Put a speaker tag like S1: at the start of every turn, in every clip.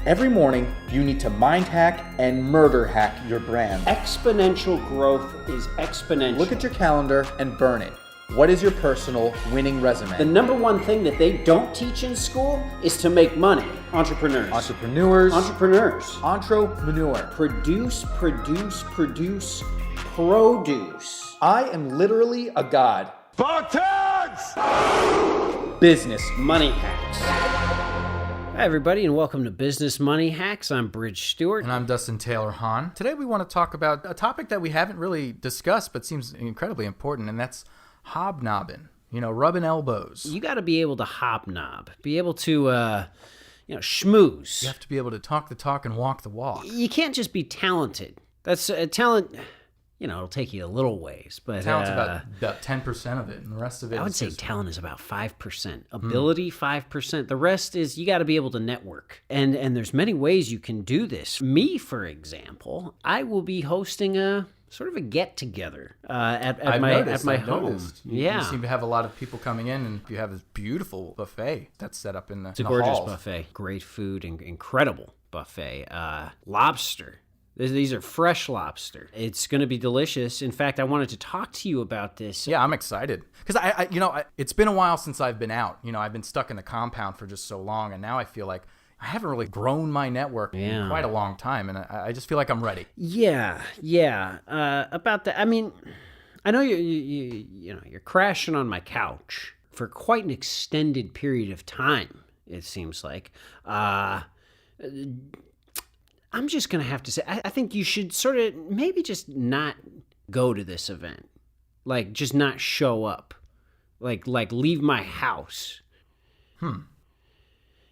S1: Every morning, you need to mind hack and murder hack your brand.
S2: Exponential growth is exponential.
S1: Look at your calendar and burn it. What is your personal winning resume?
S2: The number one thing that they don't teach in school is to make money. Entrepreneurs.
S1: Entrepreneur.
S2: Produce.
S1: I am literally a god.
S3: Spartans!
S1: Business.
S2: Money hacks. Hi, everybody, and welcome to Business Money Hacks. I'm Bridge Stewart.
S4: And I'm Dustin Taylor Hahn. Today we want to talk about a topic that we haven't really discussed, but seems incredibly important, and that's hobnobbing. You know, rubbing elbows.
S2: You got to be able to hobnob, be able to, schmooze.
S4: You have to be able to talk the talk and walk the walk.
S2: You can't just be talented. That's talent. It'll take you a little ways, but
S4: talent's about 10% of it, and the rest of it
S2: I would say talent is about 5%. Ability, 5%. The rest is you got to be able to network. And there's many ways you can do this. Me, for example, I will be hosting a sort of a get-together at my home.
S4: You seem to have a lot of people coming in, and you have this beautiful buffet that's set up in the
S2: It's a gorgeous buffet. Great food, and incredible buffet. Lobster. These are fresh lobster. It's going to be delicious. In fact, I wanted to talk to you about this.
S4: Yeah, I'm excited. Because, it's been a while since I've been out. You know, I've been stuck in the compound for just so long, and now I feel like I haven't really grown my network in quite a long time, and I just feel like I'm ready.
S2: Yeah. About that, I mean, I know you're crashing on my couch for quite an extended period of time, it seems like. I'm just going to have to say, I think you should sort of maybe just not go to this event. Like, just not show up. Like leave my house.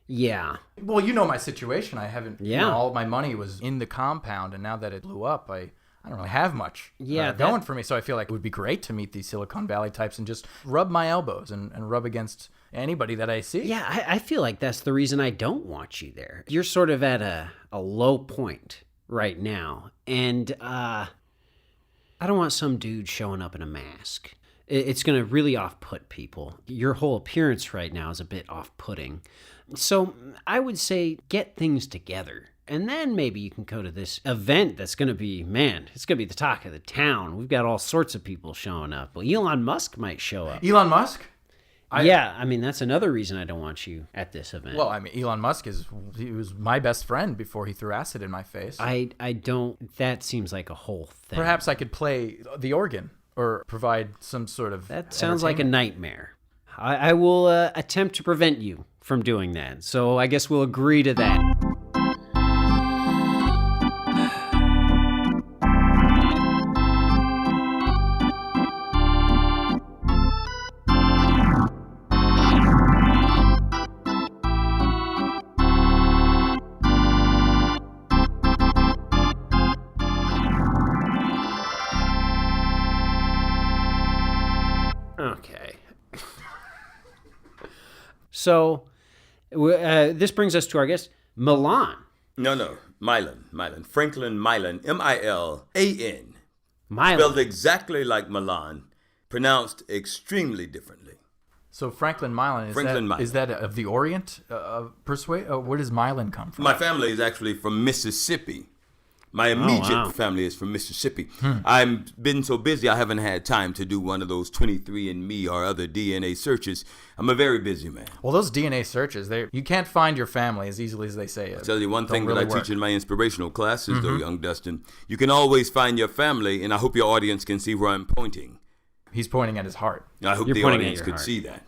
S2: Yeah.
S4: Well, you know my situation. I haven't,
S2: Yeah.
S4: All of my money was in the compound, and now that it blew up, I don't really have much going for me. So I feel like it would be great to meet these Silicon Valley types and just rub my elbows and rub against anybody that I see.
S2: Yeah, I feel like that's the reason I don't want you there. You're sort of at a low point right now, and I don't want some dude showing up in a mask. It's going to really off-put people. Your whole appearance right now is a bit off-putting. So I would say get things together. And then maybe you can go to this event that's going to be, it's going to be the talk of the town. We've got all sorts of people showing up. Well, Elon Musk might show up.
S4: Elon Musk?
S2: That's another reason I don't want you at this event.
S4: Well, I mean, Elon Musk he was my best friend before he threw acid in my face.
S2: That seems like a whole thing.
S4: Perhaps I could play the organ or provide some sort of
S2: That sounds like a nightmare. I will attempt to prevent you from doing that. So I guess we'll agree to that. Okay. So, this brings us to our guest, Milan.
S3: No. Milan. Franklin Milan. M-I-L-A-N.
S2: Milan.
S3: Spelled exactly like Milan. Pronounced extremely differently.
S4: So Franklin Milan,
S3: Milan.
S4: Is that of the Orient? Where does Milan come from?
S3: My family is actually from Mississippi. My immediate family is from Mississippi. I've been so busy I haven't had time to do one of those 23andMe or other DNA searches. I'm a very busy man.
S4: Well, those DNA searches, you can't find your family as easily as they say it.
S3: I'll tell you one thing that I teach in my inspirational classes, though, young Dustin. You can always find your family, and I hope your audience can see where I'm pointing.
S4: He's pointing at his heart.
S3: I hope the audience could see that.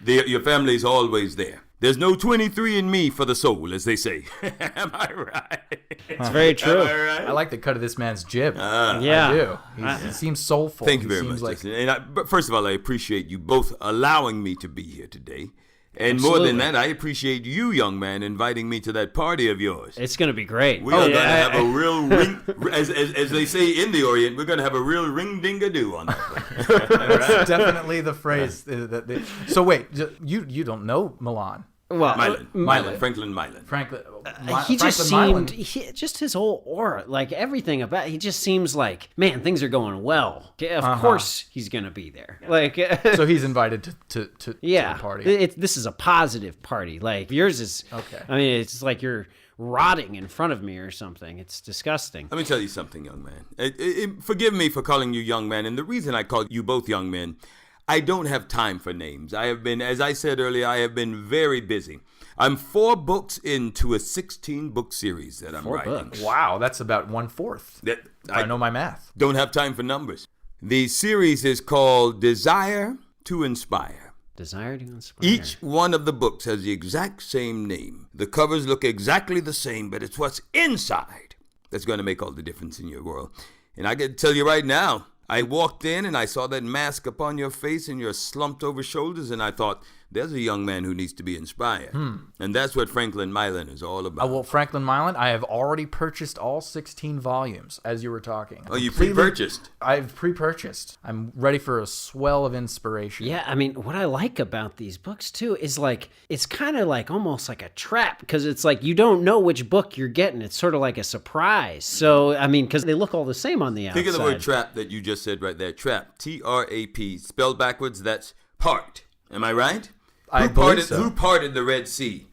S3: Your family is always there. There's no 23andMe for the soul, as they say. Am I right?
S2: It's very true.
S3: Am I right?
S4: I like the cut of this man's jib.
S2: Yeah.
S4: I do. He seems soulful.
S3: Thank you very much. But first of all, I appreciate you both allowing me to be here today. And
S2: Absolutely.
S3: more than that, I appreciate you, young man, inviting me to that party of yours.
S2: It's going to be great.
S3: We are going to have a real ring, as they say in the Orient, we're going to have a real ring-ding-a-doo on that one.
S4: That's definitely the phrase. So wait, you don't know Milan?
S2: Well,
S3: Franklin Milan.
S2: He just seemed, just his whole aura, like everything about, he just seems like, man, things are going well. Of course he's going to be there. Like,
S4: so he's invited to the party.
S2: This is a positive party. Like yours is,
S4: okay.
S2: I mean, it's like you're rotting in front of me or something. It's disgusting.
S3: Let me tell you something, young man. Forgive me for calling you young man. And the reason I call you both young men, I don't have time for names. I have been, as I said earlier, I have been very busy. I'm 4 books into a 16-book series that I'm writing.
S2: Books.
S4: Wow, that's about 1/4. I know my math.
S3: Don't have time for numbers. The series is called Desire to Inspire.
S2: Desire to Inspire.
S3: Each one of the books has the exact same name. The covers look exactly the same, but it's what's inside that's going to make all the difference in your world. And I can tell you right now, I walked in and I saw that mask upon your face and your slumped over shoulders, and I thought, there's a young man who needs to be inspired. And that's what Franklin Milan is all about.
S4: Well, Franklin Milan, I have already purchased all 16 volumes as you were talking.
S3: Oh, you pre-purchased?
S4: I've pre-purchased. I'm ready for a swell of inspiration.
S2: Yeah, I mean, what I like about these books, too, is like, it's kind of like almost like a trap, because it's like you don't know which book you're getting. It's sort of like a surprise. So, I mean, because they look all the same on the outside.
S3: Think of the word trap that you just said right there. Trap. T-R-A-P. Spelled backwards, that's part. Am I right? Who parted the Red Sea?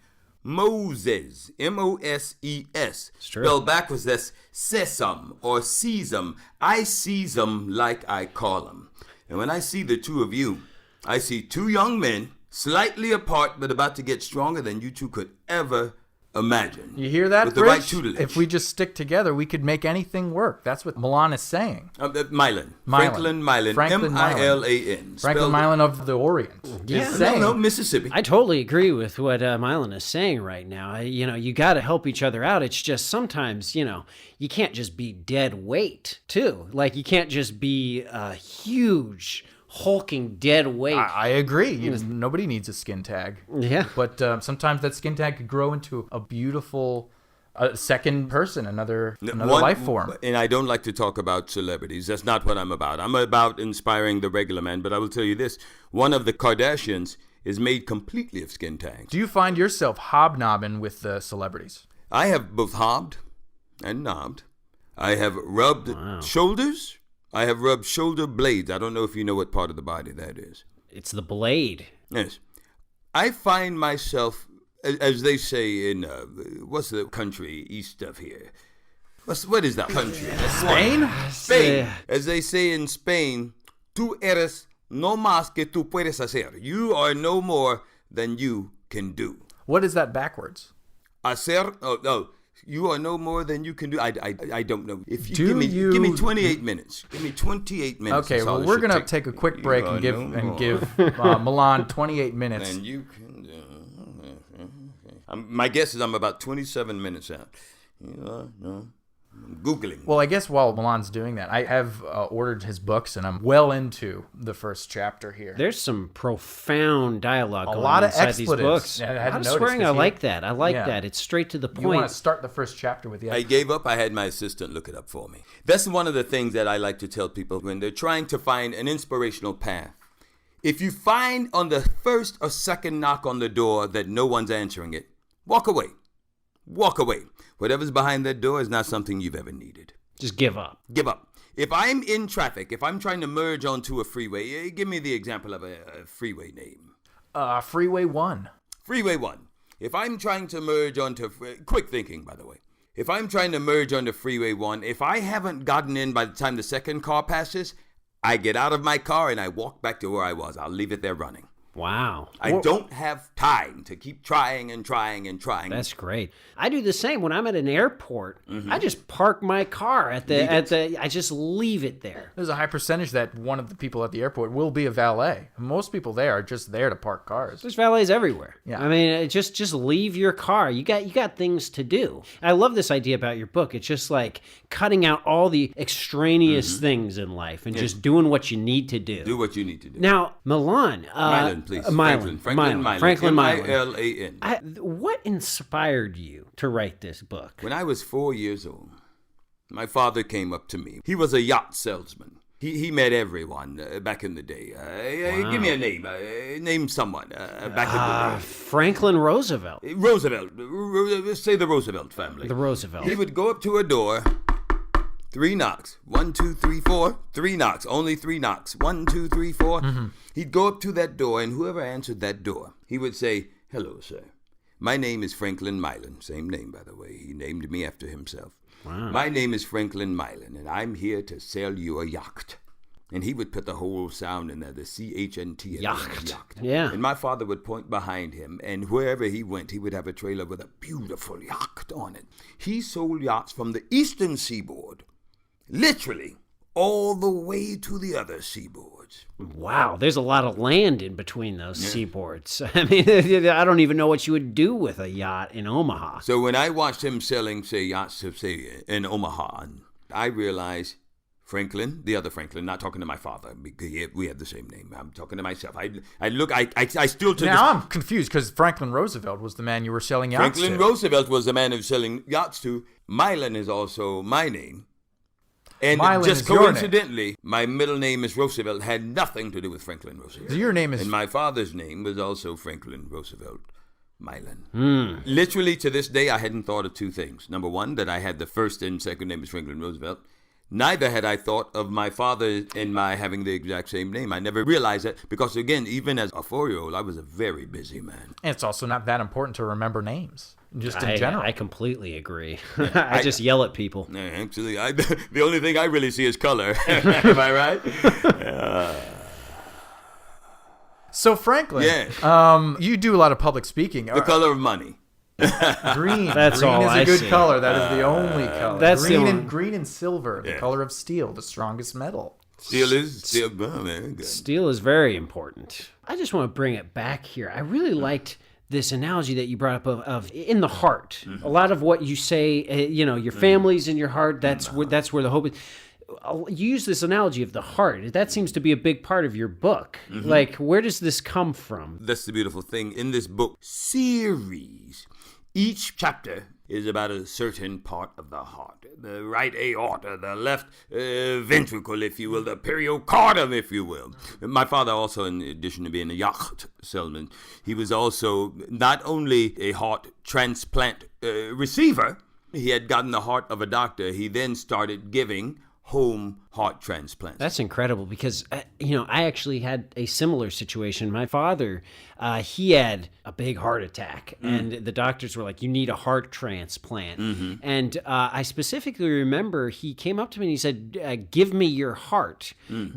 S3: Moses. M-O-S-E-S. Spelled backwards, that's sesam or sesam. I seize 'em like I call 'em. And when I see the two of you, I see 2 young men, slightly apart, but about to get stronger than you two could ever imagine.
S4: You hear that,
S3: with the
S4: Rich?
S3: right tutelage.
S4: If we just stick together, we could make anything work. That's what Milan is saying.
S3: Franklin Milan. M-I-L-A-N.
S4: Franklin Milan of the Orient.
S2: Yeah.
S3: No, Mississippi.
S2: I totally agree with what Milan is saying right now. You got to help each other out. It's just sometimes, you can't just be dead weight, too. Like, you can't just be a huge hulking dead weight.
S4: I agree. Nobody needs a skin tag.
S2: Yeah.
S4: But sometimes that skin tag could grow into a beautiful second person, another life form.
S3: And I don't like to talk about celebrities. That's not what I'm about. I'm about inspiring the regular man. But I will tell you this. One of the Kardashians is made completely of skin tags.
S4: Do you find yourself hobnobbing with the celebrities?
S3: I have both hobbed and knobbed. I have rubbed shoulders. I have rubbed shoulder blades. I don't know if you know what part of the body that is.
S2: It's the blade.
S3: Yes. I find myself, as they say in, what's the country east of here? What is that country?
S4: Spain?
S3: Spain. As they say in Spain, tú eres no más que tú puedes hacer. You are no more than you can do.
S4: What is that backwards?
S3: Hacer? Oh, no. You are no more than you can do. I don't know. If you give me 28 minutes. Give me 28 minutes.
S4: Okay, well, we're gonna take a quick break and give Milan 28 minutes.
S3: And you can do. My guess is I'm about 27 minutes out. I'm Googling.
S4: Well, I guess while Milan's doing that, I have ordered his books, and I'm well into the first chapter here.
S2: There's some profound dialogue going
S4: lot
S2: on
S4: of
S2: inside
S4: expletives.
S2: these books.
S4: Yeah, I
S2: A
S4: hadn't
S2: lot of
S4: noticed,
S2: swearing.
S4: 'cause
S2: I like that. I like
S4: Yeah.
S2: that. It's straight to the
S4: You
S2: point.
S4: want to start the first chapter with the
S3: I gave up. I had my assistant look it up for me. That's one of the things that I like to tell people when they're trying to find an inspirational path. If you find on the first or second knock on the door that no one's answering it, walk away. Walk away. Whatever's behind that door is not something you've ever needed.
S2: Just give up.
S3: Give up. If I'm in traffic, if I'm trying to merge onto a freeway, give me the example of a freeway name.
S4: Freeway 1.
S3: Freeway 1. If I'm trying to merge onto... Quick thinking, by the way. If I'm trying to merge onto Freeway 1, if I haven't gotten in by the time the second car passes, I get out of my car and I walk back to where I was. I'll leave it there running.
S2: Wow.
S3: I don't have time to keep trying and trying and trying.
S2: That's great. I do the same when I'm at an airport. I just park my car I just leave it there.
S4: There's a high percentage that one of the people at the airport will be a valet. Most people there are just there to park cars.
S2: There's valets everywhere.
S4: Yeah.
S2: I mean, just leave your car. You got things to do. I love this idea about your book. It's just like cutting out all the extraneous things in life and just doing what you need to do.
S3: Do what you need to do.
S2: Now, Milan.
S3: Milan, please.
S2: Franklin Milan.
S3: M-I-L-A-N.
S2: What inspired you to write this book?
S3: When I was 4 years old, my father came up to me. He was a yacht salesman. He met everyone back in the day.
S2: Wow.
S3: Give me a name. Name someone back in the day.
S2: Franklin Roosevelt.
S3: Roosevelt. Let's say the Roosevelt family.
S2: The Roosevelt.
S3: He would go up to a door. 3 knocks. 1, 2, 3, 4. 3 knocks. Only 3 knocks. 1, 2, 3, 4. Mm-hmm. He'd go up to that door, and whoever answered that door, he would say, "Hello, sir. My name is Franklin Milan." Same name, by the way. He named me after himself. Wow. "My name is Franklin Milan, and I'm here to sell you a yacht." And he would put the whole sound in there, the C-H-N-T.
S2: Yacht. Yeah.
S3: And my father would point behind him, and wherever he went, he would have a trailer with a beautiful yacht on it. He sold yachts from the eastern seaboard, literally, all the way to the other seaboards.
S2: Wow, there's a lot of land in between those seaboards. I mean, I don't even know what you would do with a yacht in Omaha.
S3: So when I watched him selling, say, yachts, say, in Omaha, I realized Franklin, the other Franklin, not talking to my father, because we have the same name. I'm talking to myself. I still to
S4: Now I'm confused because Franklin Roosevelt was the man you were selling yachts to.
S3: Franklin Roosevelt was the man who was selling yachts to. Milan is also my name. And
S4: Milan
S3: just
S4: is your
S3: coincidentally, my middle name is Roosevelt, had nothing to do with Franklin Roosevelt.
S4: So your name is...
S3: And my father's name was also Franklin Roosevelt Milan. Literally to this day, I hadn't thought of 2 things. Number one, that I had the first and second name is Franklin Roosevelt. Neither had I thought of my father and my having the exact same name. I never realized that because, again, even as a 4-year-old, I was a very busy man.
S4: And it's also not that important to remember names, just in general.
S2: I completely agree. I just yell at people.
S3: Actually, the only thing I really see is color. Am I right?
S4: So, Franklin, you do a lot of public speaking.
S3: The color of money.
S4: Green.
S2: That's
S4: green
S2: all
S4: is a
S2: I
S4: good
S2: see.
S4: color. That is the only color.
S2: That's
S4: green and silver, the color of steel, the strongest metal.
S3: Steel. Oh, man, good.
S2: Steel is very important. I just want to bring it back here. I really liked this analogy that you brought up of in the heart. A lot of what you say, your family's in your heart. That's where the hope is. You use this analogy of the heart. That seems to be a big part of your book. Like, where does this come from?
S3: That's the beautiful thing. In this book series, each chapter is about a certain part of the heart. The right aorta, the left ventricle, if you will, the pericardium, if you will. My father also, in addition to being a yacht salesman, he was also not only a heart transplant receiver, he had gotten the heart of a doctor. He then started giving home heart transplants.
S2: That's incredible because, I actually had a similar situation. My father, he had a big heart attack and the doctors were like, you need a heart transplant. And I specifically remember he came up to me and he said, give me your heart.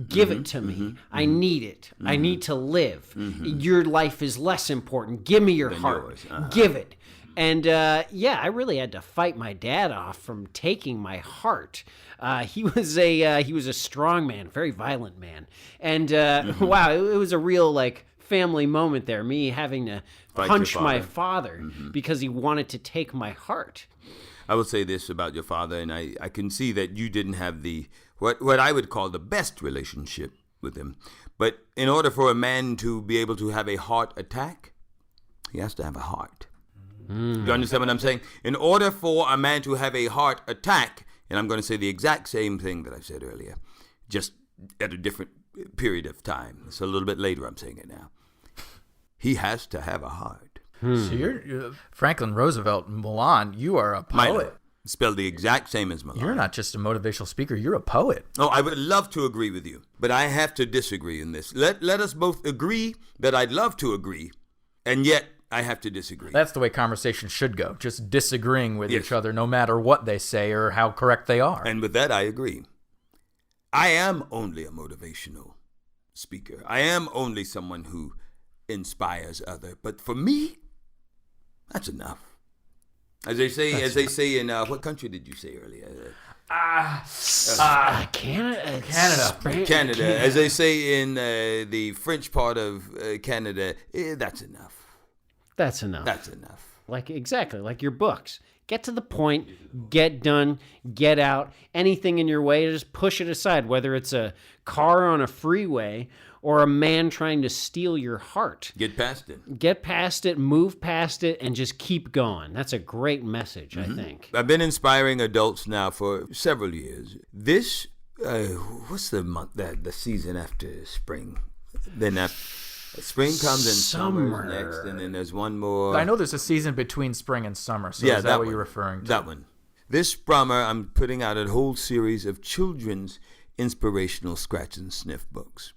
S2: Give it to me. I need it. I need to live. Your life is less important. Give me your heart. Give it. And I really had to fight my dad off from taking my heart. He was a strong man, very violent man, and wow, it was a real family moment there. Me having to punch my father because he wanted to take my heart.
S3: I will say this about your father, and I can see that you didn't have what I would call the best relationship with him. But in order for a man to be able to have a heart attack, he has to have a heart. Do you understand what I'm saying? In order for a man to have a heart attack, and I'm going to say the exact same thing that I said earlier, just at a different period of time. It's a little bit later I'm saying it now. He has to have a heart.
S4: So you're Franklin Roosevelt Milan, you are a poet.
S3: Milan, spelled the exact same as Milan.
S4: You're not just a motivational speaker, you're a poet.
S3: Oh, I would love to agree with you, but I have to disagree in this. Let us both agree that I'd love to agree, and yet I have to disagree.
S4: That's the way conversation should go, just disagreeing with each other no matter what they say or how correct they are.
S3: And with that, I agree. I am only a motivational speaker. I am only someone who inspires others. But for me, that's enough. As they say in what country did you say earlier?
S2: Canada.
S3: Canada. As they say in the French part of Canada, that's enough.
S2: That's enough.
S3: That's enough.
S2: Exactly like your books. Get to the point, get done, get out. Anything in your way, just push it aside, whether it's a car on a freeway or a man trying to steal your heart.
S3: Get past it.
S2: Get past it, move past it, and just keep going. That's a great message, I think.
S3: I've been inspiring adults now for several years. This what's the month that the season after spring? Then spring comes and summer's next, and then there's one more.
S4: I know there's a season between spring and summer. So is that what you're referring to?
S3: That one. This summer, I'm putting out a whole series of children's inspirational scratch and sniff books.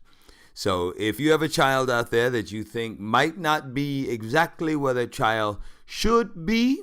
S3: So if you have a child out there that you think might not be exactly where their child should be,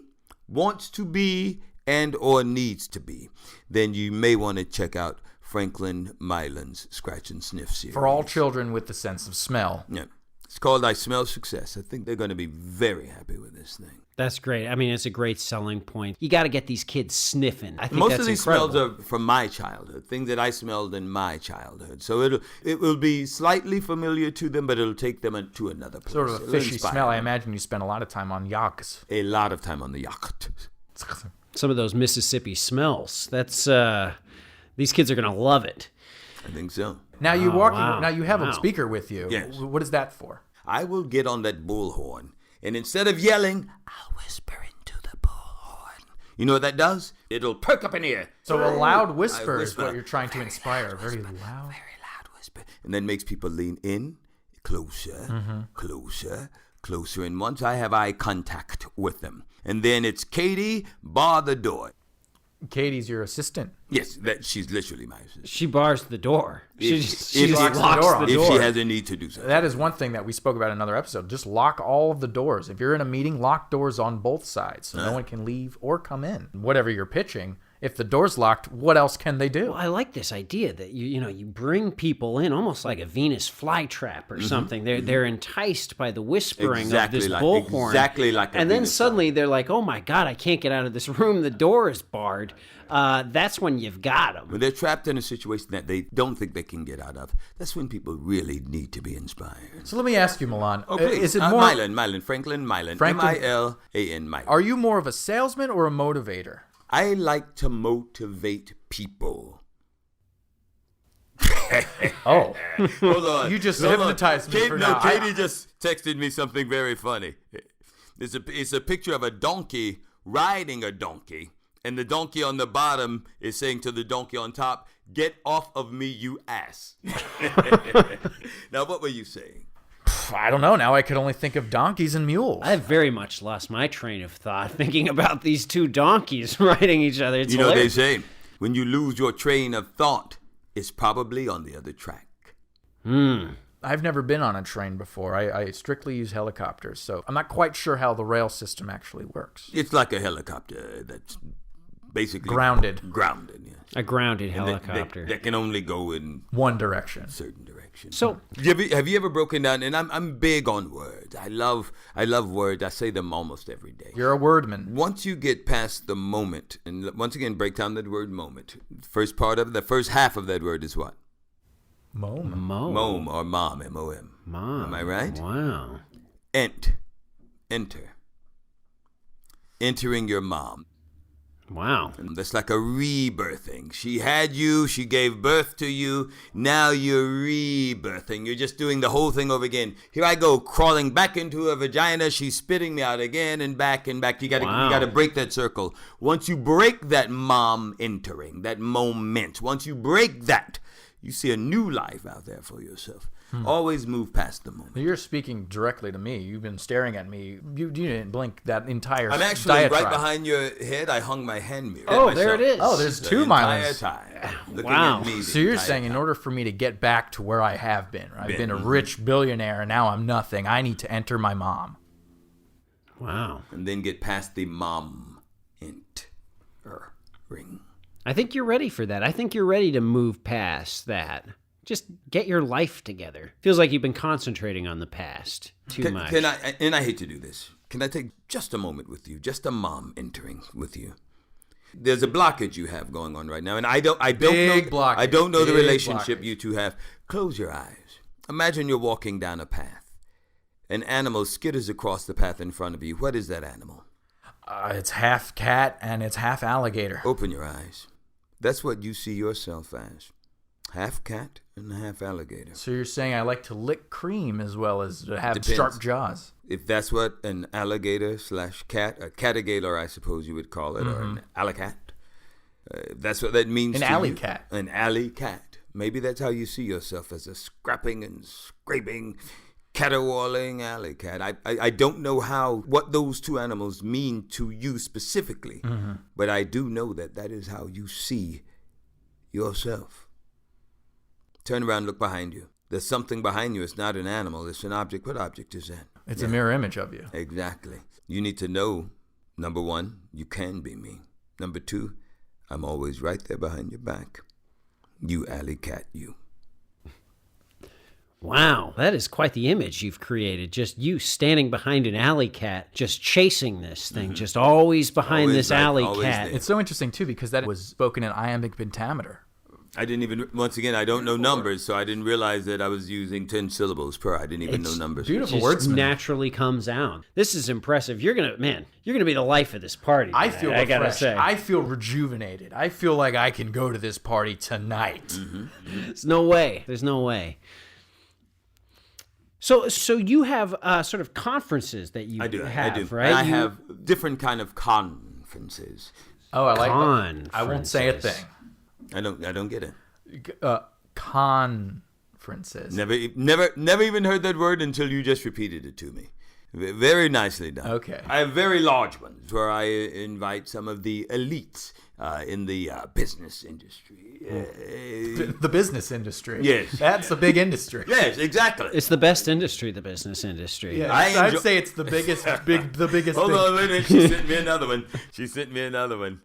S3: wants to be, and or needs to be, then you may want to check out Franklin Milan's Scratch and Sniff series.
S4: For all children with the sense of smell.
S3: Yeah. It's called I Smell Success. I think they're going to be very happy with this thing.
S2: That's great. I mean, it's a great selling point. You got to get these kids sniffing. I think
S3: most
S2: that's
S3: of these
S2: incredible.
S3: smells are from my childhood, things that I smelled in my childhood. So it will be slightly familiar to them, but it'll take them to another place.
S4: Sort of a fishy smell. I imagine you spend a lot of time on yachts.
S3: A lot of time on the yacht.
S2: Some of those Mississippi smells. That's these kids are going to love it.
S3: I think so.
S4: Now you Now you have a speaker with you.
S3: Yes.
S4: What is that for?
S3: I will get on that bullhorn, and instead of yelling, I'll whisper into the bullhorn. You know what that does? It'll perk up an ear.
S4: So a loud whisper is what you're trying to inspire. Very loud.
S3: Very loud whisper. And then makes people lean in, closer, closer. And once I have eye contact with them, and then it's Katie, bar the door.
S4: Katie's your assistant.
S3: Yes, she's literally my assistant.
S2: She bars the door. She
S3: If
S2: locks the door.
S3: If she has a need to do so.
S4: That is one thing that we spoke about in another episode. Just lock all of the doors. If you're in a meeting, lock doors on both sides so no one can leave or come in. Whatever you're pitching, if the door's locked, what else can they do?
S2: Well, I like this idea that you bring people in almost like a Venus flytrap or something. They're enticed by the whispering of this bullhorn.
S3: Exactly like a
S2: And then
S3: Venus
S2: suddenly they're like, oh my God, I can't get out of this room. The door is barred. That's when you've got them.
S3: When they're trapped in a situation that they don't think they can get out of, that's when people really need to be inspired.
S4: So let me ask you, Milan.
S3: Oh, please.
S4: Is it more
S3: Franklin Milan.
S4: Franklin-
S3: Milan, Milan.
S4: Are you more of a salesman or a motivator?
S3: I like to motivate people.
S4: Oh.
S3: Hold on.
S4: You just
S3: Hold on.
S4: hypnotized me for now.
S3: Katie just texted me something very funny. It's a picture of a donkey riding a donkey, and the donkey on the bottom is saying to the donkey on top, "Get off of me, you ass." Now, what were you saying?
S4: I don't know. Now I could only think of donkeys and mules.
S2: I've very much lost my train of thought thinking about these two donkeys riding each other. It's
S3: You know,
S2: hilarious.
S3: they say, when you lose your train of thought, it's probably on the other track.
S4: I've never been on a train before. I strictly use helicopters, so I'm not quite sure how the rail system actually works.
S3: It's like a helicopter that's basically
S4: Grounded,
S3: yeah.
S2: A grounded
S3: And
S2: helicopter.
S3: that can only go in
S4: one direction.
S3: certain directions.
S2: So
S3: Have you ever broken down? And I'm big on words. I love words. I say them almost every day.
S4: You're a wordman.
S3: Once you get past the moment, and once again break down that word moment. The first half of that word is what?
S4: Mom.
S3: Mom or mom, M-O-M.
S2: Mom.
S3: Am I right?
S2: Wow.
S3: Enter. Entering your mom.
S2: Wow.
S3: And that's like a rebirthing. She had you, she gave birth to you, now you're rebirthing. You're just doing the whole thing over again. Here I go, crawling back into her vagina, she's spitting me out again and back and back. You gotta break that circle. Once you break that mom entering, that moment, once you break that, you see a new life out there for yourself. Always move past the moment.
S4: You're speaking directly to me. You've been staring at me. You didn't blink that entire
S3: I'm actually
S4: diatribe.
S3: right behind your head. I hung my hand mirror.
S2: Oh,
S3: at
S2: there it
S3: myself
S2: is.
S4: Oh, there's
S3: the
S4: two
S3: entire
S4: Milans.
S3: time. Looking
S2: Wow.
S3: at me the
S4: So you're
S3: entire
S4: saying in
S3: time.
S4: order for me to get back to where I have been, I've been a rich billionaire and now I'm nothing, I need to enter my mom.
S2: Wow.
S3: And then get past the mom ring.
S2: I think you're ready for that. I think you're ready to move past that. Just get your life together. Feels like you've been concentrating on the past too much.
S3: Can I? And I hate to do this. Can I take just a moment with you? Just a mom entering with you. There's a blockage you have going on right now, and I don't
S4: Big
S3: know.
S4: blockage.
S3: I don't know the
S4: Big
S3: relationship
S4: blockage.
S3: you two have. Close your eyes. Imagine you're walking down a path. An animal skitters across the path in front of you. What is that animal?
S4: It's half cat and it's half alligator.
S3: Open your eyes. That's what you see yourself as. Half cat and half alligator.
S4: So you're saying I like to lick cream as well as to have
S3: Depends.
S4: sharp jaws.
S3: If that's what an alligator / cat, a catagator I suppose you would call it, or an allicat, That's what that means.
S4: An
S3: to
S4: alley
S3: you.
S4: cat.
S3: An alley cat. Maybe that's how you see yourself, as a scrapping and scraping, caterwauling alley cat. I don't know what those two animals mean to you specifically, but I do know that is how you see yourself. Turn around, look behind you. There's something behind you. It's not an animal. It's an object. What object is that?
S4: It's a mirror image of you.
S3: Exactly. You need to know, number one, you can be me. Number two, I'm always right there behind your back. You alley cat, you.
S2: Wow, that is quite the image you've created. Just you standing behind an alley cat, just chasing this thing, just always behind
S3: Always
S2: this
S3: right,
S2: alley
S3: always
S2: cat.
S3: there.
S4: It's so interesting, too, because that was spoken in iambic pentameter.
S3: I didn't even, once again, I don't know numbers, so I didn't realize that I was using 10 syllables per. I didn't even know numbers.
S4: Beautiful
S2: Just
S4: wordsmith.
S2: naturally comes out. This is impressive. You're gonna be the life of this party.
S4: I feel
S2: I gotta
S4: refreshed.
S2: say,
S4: I feel rejuvenated. I feel like I can go to this party tonight.
S2: there's no way. There's no way. So you have sort of conferences that you
S3: I do,
S2: have, right?
S3: And I
S2: You-
S3: have different kind of conferences.
S4: Oh, I like
S2: Conferences.
S4: I won't say a thing.
S3: I don't get it.
S4: Conferences.
S3: Never even heard that word until you just repeated it to me. Very nicely done.
S4: Okay.
S3: I have very large ones where I invite some of the elites in the business industry.
S4: The business industry.
S3: Yes.
S4: That's a big industry.
S3: Yes, exactly.
S2: It's the best industry, the business industry.
S4: Yeah,
S3: I enjoy-
S4: I'd say it's the biggest, the biggest.
S3: Hold
S4: thing.
S3: on, wait a minute. She sent me another one.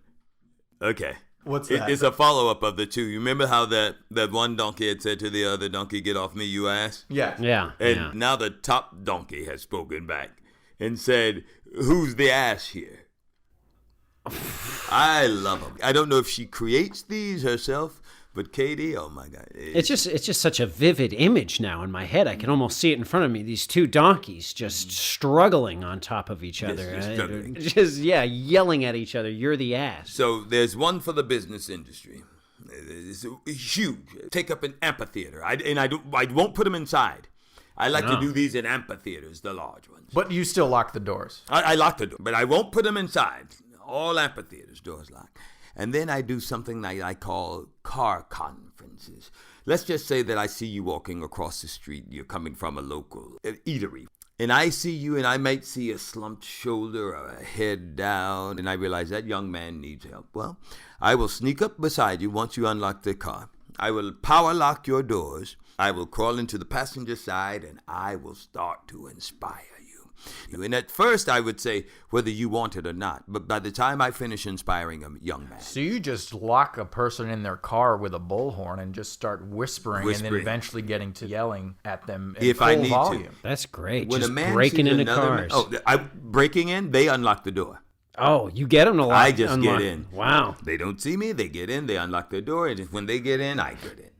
S3: Okay.
S4: What's that?
S3: It's a follow-up of the two. You remember how that one donkey had said to the other donkey, "Get off me, you ass"?
S4: Yeah.
S2: Yeah.
S3: And
S2: yeah.
S3: now the top donkey has spoken back and said, "Who's the ass here?" I love them. I don't know if she creates these herself, but Katie, oh my God.
S2: It's just such a vivid image now in my head. I can almost see it in front of me. These two donkeys just struggling on top of each other.
S3: just struggling.
S2: Just yelling at each other. You're the ass.
S3: So there's one for the business industry. It's huge. Take up an amphitheater. I won't put them inside. I like to do these in amphitheaters, the large ones.
S4: But you still lock the doors.
S3: I lock the door, but I won't put them inside. All amphitheaters, doors locked. And then I do something that I call car conferences. Let's just say that I see you walking across the street. You're coming from a local eatery. And I see you, and I might see a slumped shoulder or a head down, and I realize that young man needs help. Well, I will sneak up beside you once you unlock the car. I will power lock your doors. I will crawl into the passenger side, and I will start to inspire you. And at first, I would say whether you want it or not. But by the time I finish inspiring a young man,
S4: So you just lock a person in their car with a bullhorn and just start whispering. And then eventually getting to yelling at them in
S3: If
S4: full
S3: I need to.
S4: volume.
S2: That's great.
S3: when
S2: just
S3: a man
S2: breaking
S3: sees
S2: into
S3: another
S2: cars.
S3: breaking in, they unlock the door.
S2: Oh, you get them to lock.
S3: I just
S2: unlock.
S3: get in.
S2: Wow.
S3: They don't see me. They get in. They unlock their door. And when they get in, I get in.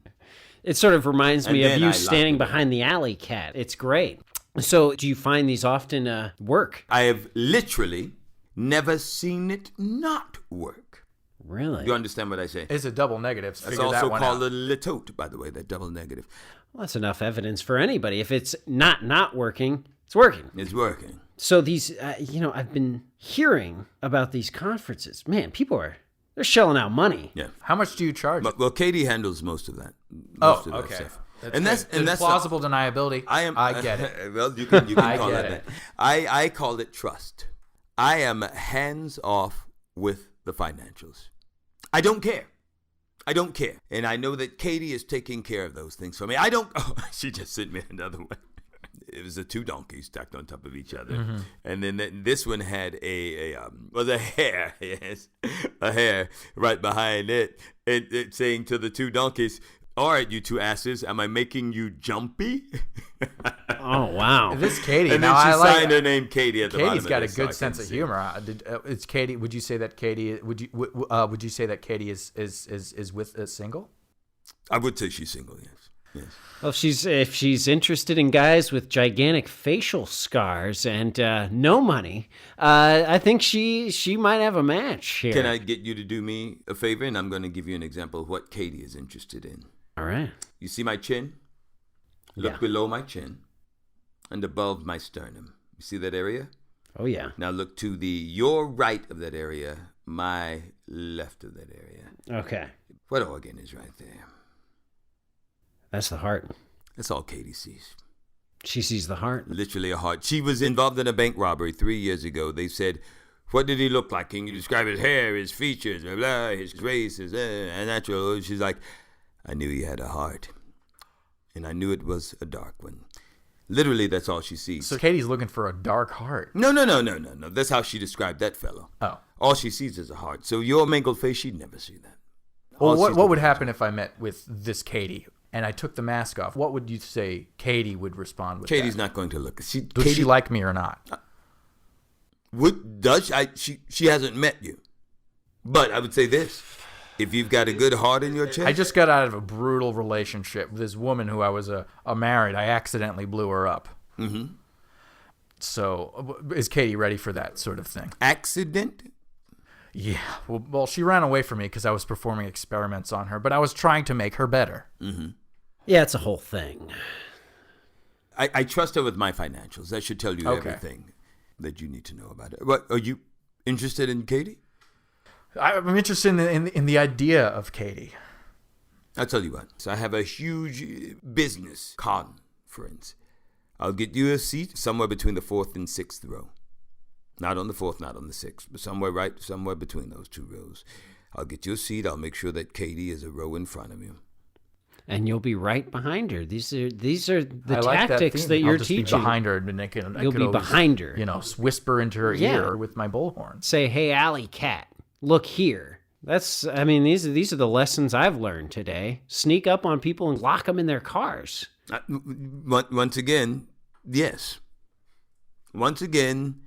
S2: It sort of reminds me
S3: And
S2: of
S3: then
S2: you
S3: I lock
S2: standing
S3: the door.
S2: behind the alley cat. It's great. So do you find these often work?
S3: I have literally never seen it not work.
S2: Really?
S3: You understand what I say?
S4: It's a double negative.
S3: It's
S4: Figure that
S3: also
S4: one
S3: called
S4: out.
S3: a litote, by the way, that double negative.
S2: Well, that's enough evidence for anybody. If it's not working, it's working.
S3: It's working.
S2: So these, I've been hearing about these conferences. Man, they're shelling out money.
S3: Yeah.
S4: How much do you charge?
S3: Well, Katie handles most of that.
S4: Oh,
S3: Most of that
S4: okay.
S3: stuff.
S4: That's plausible deniability. I get it.
S3: Well, you can
S4: I
S3: call
S4: get
S3: it
S4: it.
S3: that. I call it trust. I am hands off with the financials. I don't care. And I know that Katie is taking care of those things for me. Oh, she just sent me another one. It was the two donkeys stacked on top of each other.
S4: Mm-hmm.
S3: And then this one had a hair, yes, a hair right behind it. It saying to the two donkeys, "All right, you two asses, am I making you jumpy?"
S2: Oh, wow.
S4: This Katie.
S3: And
S4: now
S3: then she
S4: I like
S3: signed her name Katie at the bottom.
S4: Katie's got a
S3: of this, so I
S4: good
S3: can
S4: sense of
S3: see.
S4: humor. It's Katie. Would you say that Katie? Would you say that Katie is with a single?
S3: I would say she's single, yes. Yes.
S2: Well, if she's interested in guys with gigantic facial scars and no money, I think she might have a match here.
S3: Can I get you to do me a favor? And I'm going to give you an example of what Katie is interested in.
S2: All right.
S3: You see my chin? Look
S2: Yeah.
S3: below my chin and above my sternum. You see that area?
S2: Oh, yeah.
S3: Now look to your right of that area, my left of that area.
S2: Okay.
S3: What organ is right there?
S2: That's the heart.
S3: That's all Katie sees.
S2: She sees the heart.
S3: Literally a heart. She was involved in a bank robbery 3 years ago. They said, what did he look like? Can you describe his hair, his features, blah, blah, his race, his natural? She's like, I knew he had a heart. And I knew it was a dark one. Literally, that's all she sees.
S4: So Katie's looking for a dark heart.
S3: No. That's how she described that fellow.
S4: Oh.
S3: All she sees is a heart. So your mangled face, she'd never see that.
S4: Well, what would happen if I met with this Katie and I took the mask off? What would you say Katie would respond with?
S3: Katie's not going to look.
S4: Does she like me or not?
S3: She hasn't met you. But I would say this. If you've got a good heart in your chest.
S4: I just got out of a brutal relationship with this woman who I was married. I accidentally blew her up.
S3: Mm-hmm.
S4: So is Katie ready for that sort of thing?
S3: Accident?
S4: Yeah. Well, she ran away from me because I was performing experiments on her, but I was trying to make her better.
S3: Mm-hmm.
S2: Yeah, it's a whole thing.
S3: I trust her with my financials. That should tell you everything that you need to know about it. What, are you interested in Katie?
S4: I'm interested in the idea of Katie.
S3: I'll tell you what. So I have a huge business conference. I'll get you a seat somewhere between the 4th and 6th row. Not on the 4th, not on the 6th, but somewhere between those two rows. I'll get you a seat. I'll make sure that Katie is a row in front of you.
S2: And you'll be right behind her. These are the
S4: like
S2: tactics that you're
S4: I'll just
S2: teaching.
S4: Be behind her, and
S2: You'll be behind her.
S4: Whisper into her ear with my bullhorn.
S2: Say, "Hey, alley cat, look here." These are the lessons I've learned today. Sneak up on people and lock them in their cars.
S3: Once again, yes. Once again,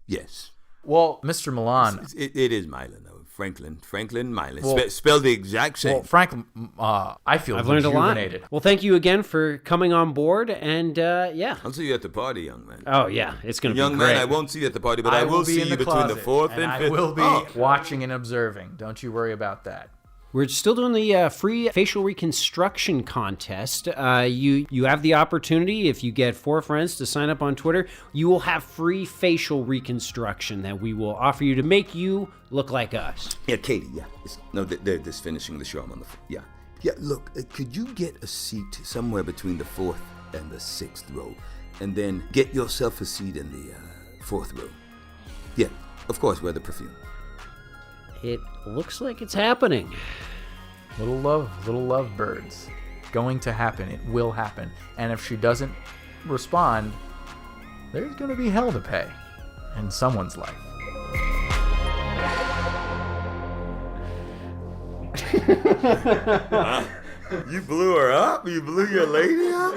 S3: yes.
S4: Well, Mr. Milan.
S3: It is Milan, though. Franklin Milan. Well, spelled the exact same.
S4: Well, Franklin, I feel
S2: I've learned a lot. Well, thank you again for coming on board, and yeah.
S3: I'll see you at the party, young man.
S2: Oh, yeah. It's going to be
S3: great. Young man, I won't see you at the party, but I will see you between the 4th and 5th.
S4: I will be watching and observing. Don't you worry about that.
S2: We're still doing the free facial reconstruction contest. You have the opportunity, if you get 4 friends to sign up on Twitter, you will have free facial reconstruction that we will offer you to make you look like us.
S3: Yeah, Katie, yeah. They're just finishing the show. I'm on the... Yeah. Yeah, look, could you get a seat somewhere between the 4th and the 6th row? And then get yourself a seat in the 4th row. Yeah, of course, wear the perfume.
S2: It looks like it's happening.
S4: Little love birds. Going to happen. It will happen. And if she doesn't respond, there's going to be hell to pay in someone's life.
S3: You blew her up? You blew your lady up?